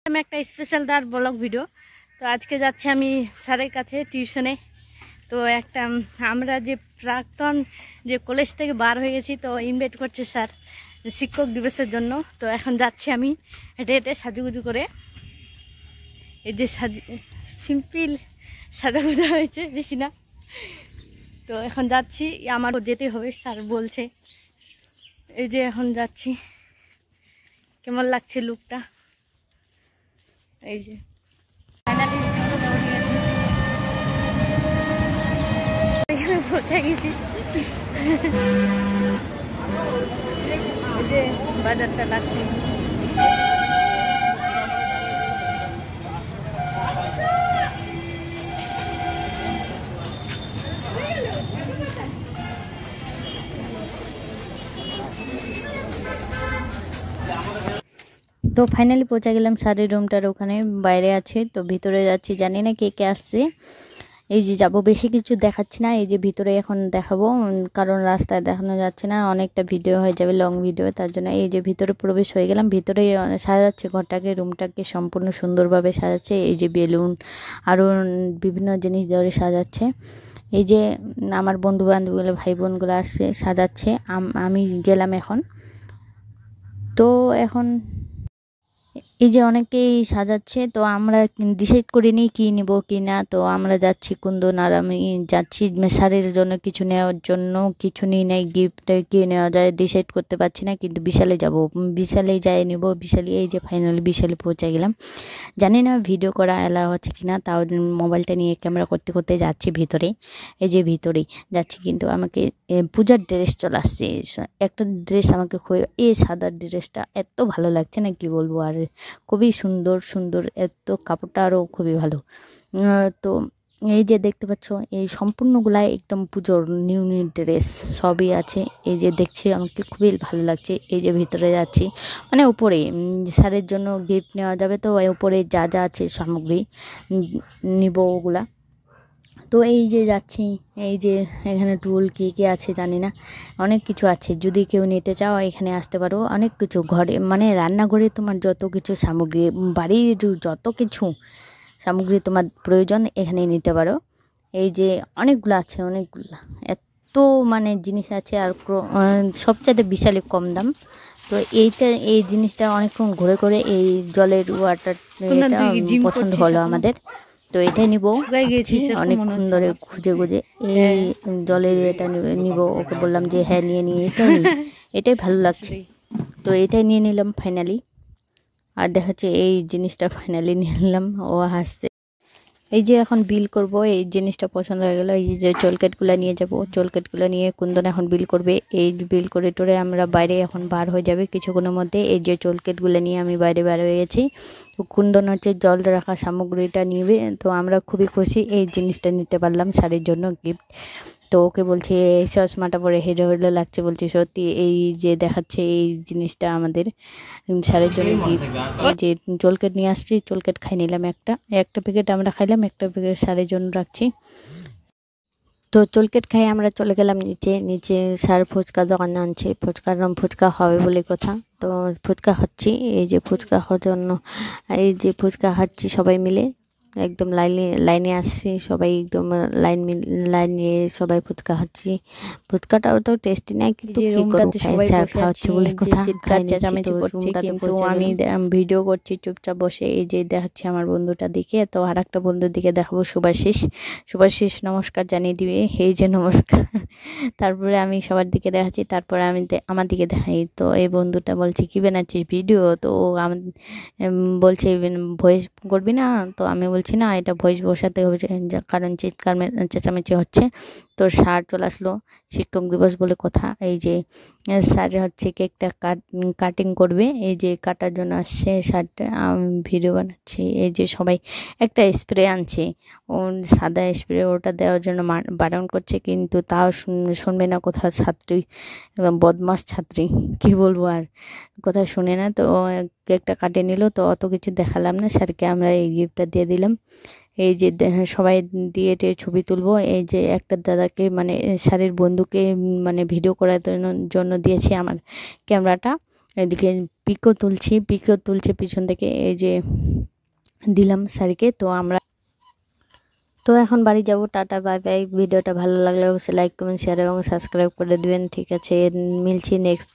আমি একটা স্পেশাল তার ব্লগ ভিডিও। তো আজকে যাচ্ছি আমি স্যারের কাছে টিউশনে। তো একটা আমরা যে প্রাক্তন যে কলেজ থেকে বার হয়ে গেছি, তো ইনভাইট করছে স্যার শিক্ষক দিবসের জন্য। তো এখন যাচ্ছি আমি হেঁটে হেঁটে সাজুগুজু করে, এই যে সিম্পল সাজাগুজা হয়েছে, বেশি না। তো এখন যাচ্ছি, আমারও যেতে হবে, স্যার বলছে। এই যে এখন যাচ্ছি, কেমন লাগছে লুকটা, এই যে ফাইনালি পৌঁছে গেছি। এই যে বাজারটা লাগছে। তো ফাইনালি পৌঁছে গেলাম স্যারের রুমটার ওখানে, বাইরে আছে। তো ভিতরে যাচ্ছি, জানি না কে কে আসছে। এই যে যাব, বেশি কিছু দেখাচ্ছি না, এই যে ভিতরে এখন দেখাবো, কারণ রাস্তায় দেখানো যাচ্ছে না, অনেকটা ভিডিও হয়ে যাবে, লং ভিডিও। তার জন্য এই যে ভিতরে প্রবেশ হয়ে গেলাম। ভিতরে সাজাচ্ছে ঘরটাকে, রুমটাকে সম্পূর্ণ সুন্দরভাবে সাজাচ্ছে। এই যে বেলুন আরও বিভিন্ন জিনিস ধরে সাজাচ্ছে। এই যে আমার বন্ধু বান্ধবগুলো, ভাই বোনগুলো আসছে, সাজাচ্ছে। আমি গেলাম এখন। তো এখন এই যে অনেকেই সাজাচ্ছে, তো আমরা ডিসাইড করিনি কি নিব কি না। তো আমরা যাচ্ছি, কুন্দন আর আমি যাচ্ছি স্যারের জন্য কিছু নেওয়ার জন্য। কিছু নিয়ে নেই, গিফট কি নেওয়া যায় ডিসাইড করতে পারছি না, কিন্তু বিশালে যাব, বিশালে যাই নিব। বিশালে এই যে ফাইনালি বিশালে পৌঁছে গেলাম। জানি না ভিডিও করা অ্যালাউ আছে কি না, তাও মোবাইলটা নিয়ে ক্যামেরা করতে করতে যাচ্ছি ভিতরে। এই যে ভিতরেই যাচ্ছি, কিন্তু আমাকে পূজার ড্রেস চলে আসছে। একটা ড্রেস আমাকে খুবই, এই সাদা ড্রেসটা এত ভালো লাগছে না, কি বলবো। আর খুবই সুন্দর সুন্দর, এত কাপড়টা আরও খুবই ভালো। তো এই যে দেখতে পাচ্ছ, এই সম্পূর্ণগুলাই একদম পুজোর নিউ নিউ ড্রেস সবই আছে। এই যে দেখছি, আমাকে খুবই ভালো লাগছে। এই যে ভিতরে যাচ্ছি, মানে উপরে স্যারের জন্য গিফট নেওয়া যাবে, তো উপরে যা যা আছে সামগ্রী নিব ওগুলা। তো এই যে যাচ্ছি, এই যে এখানে টুল কী কী আছে জানি না, অনেক কিছু আছে। যদি কেউ নিতে চাও এখানে আসতে পারো। অনেক কিছু ঘরে, মানে রান্নাঘরে তোমার যত কিছু সামগ্রী, বাড়ির যত কিছু সামগ্রী তোমার প্রয়োজন এখানে নিতে পারো। এই যে অনেকগুলো আছে, অনেকগুলো, এত মানে জিনিস আছে। আর সবচেয়ে বিশালে কম দাম। তো এই জিনিসটা অনেকক্ষণ ঘুরে করে এই জলের ওয়াটার পছন্দ হলো আমাদের। তো এটাই নিব, অনেকক্ষণ ধরে খুঁজে খুঁজে এই জলের এটা নিব। ওকে বললাম যে হ্যাঁ নিয়ে এটাই ভালো লাগছে। তো এটাই নিয়ে নিলাম ফাইনালি। আর দেখাচ্ছে এই জিনিসটা ফাইনালি নিয়ে নিলাম। ও হাসছে। এই যে এখন বিল করব, এই জিনিসটা পছন্দ হয়ে গেল। এই যে চলকেটগুলো নিয়ে যাব, চলকেটগুলো নিয়ে কুন্দন এখন বিল করবে। এই বিল করে টোরে আমরা বাইরে এখন বার হয়ে যাবে কিছুক্ষণের মধ্যে। এই যে চলকেটগুলো নিয়ে আমি বাইরে বার হয়ে গেছি। তো কুন্দন হচ্ছে জল রাখা সামগ্রীটা নিবে। তো আমরা খুবই খুশি এই জিনিসটা নিতে পারলাম স্যারের জন্য গিফট। তো ওকে বলছি এই চশমাটা পরে হেডে হেডে লাগছে, বলছি সত্যি। এই যে দেখাচ্ছে এই জিনিসটা আমাদের স্যারের জন্য গিফট। এই যে চলকেট নিয়ে আসছি, চলকেট খাই নিলাম একটা প্যাকেট আমরা খাইলাম, একটা প্যাকেট স্যারের জন্য রাখছি। তো চলকেট খাই আমরা চলে গেলাম নিচে স্যার ফুচকা দোকানে আনছে, ফুচকা হবে বলে কথা। তো ফুচকা খাচ্ছি, এই যে ফুচকা খাওয়ার জন্য এই যে ফুচকা খাচ্ছি সবাই মিলে, একদম লাইনে আসছি সবাই, একদম লাইন নিয়ে সবাই ফুচকা খাচ্ছি। ফুচকাটাও তো টেস্টি না, কিন্তু স্যার খাওয়াচ্ছে বলে কথা। কিন্তু আমি ভিডিও করছি চুপচাপ বসে। এই যে দেখাচ্ছি আমার বন্ধুটা দিকে, তো আর একটা বন্ধুর দিকে দেখাবো, শুভাশিস নমস্কার জানিয়ে দিবে, এই যে নমস্কার। তারপরে আমি সবার দিকে দেখাচ্ছি, তারপরে আমি আমার দিকে দেখাই। তো এই বন্ধুটা বলছে কি বানাচ্ছিস ভিডিও? তো আমার বলছে ভয়েস করবি না? তো আমি বলছি না, এটা ভয়েস বসাতে হবে, কারণ চেঁচামেচি হচ্ছে। তো স্যার চলে আসলো, শিক্ষক দিবস বলে কথা। এই যে স্যার হচ্ছে কেকটা কাটিং করবে, এই যে কাটার জন্য আসছে স্যারটা, আমি ভিডিও বানাচ্ছি। এই যে সবাই একটা স্প্রে আনছে, ও সাদা স্প্রে, ওটা দেওয়ার জন্য বারণ করছে, কিন্তু তাও শুনবে না কোথাও ছাত্রী, বদমাস ছাত্রী, কি বলবো আর, কথা শুনে না। তো কেকটা কাটিয়ে নিল, তো অত কিছু দেখালাম না স্যারকে, আমরা এই গিফটটা দিয়ে দিলাম। এই যে সবাই দিয়ে ছবি তুলবো। এই যে একটা দাদাকে, মানে স্যারের বন্ধুকে, মানে ভিডিও করার জন্য দিয়েছি আমার ক্যামেরাটা। এদিকে পিকও তুলছে পিছন থেকে। এই যে দিলাম স্যারকে। তো এখন বাড়ি যাব। Tata, bye bye. ভিডিওটা ভালো লাগলে অবশ্যই লাইক, কমেন্ট, শেয়ার এবং সাবস্ক্রাইব করে দিবেন। ঠিক আছে, মিলছি নেক্সট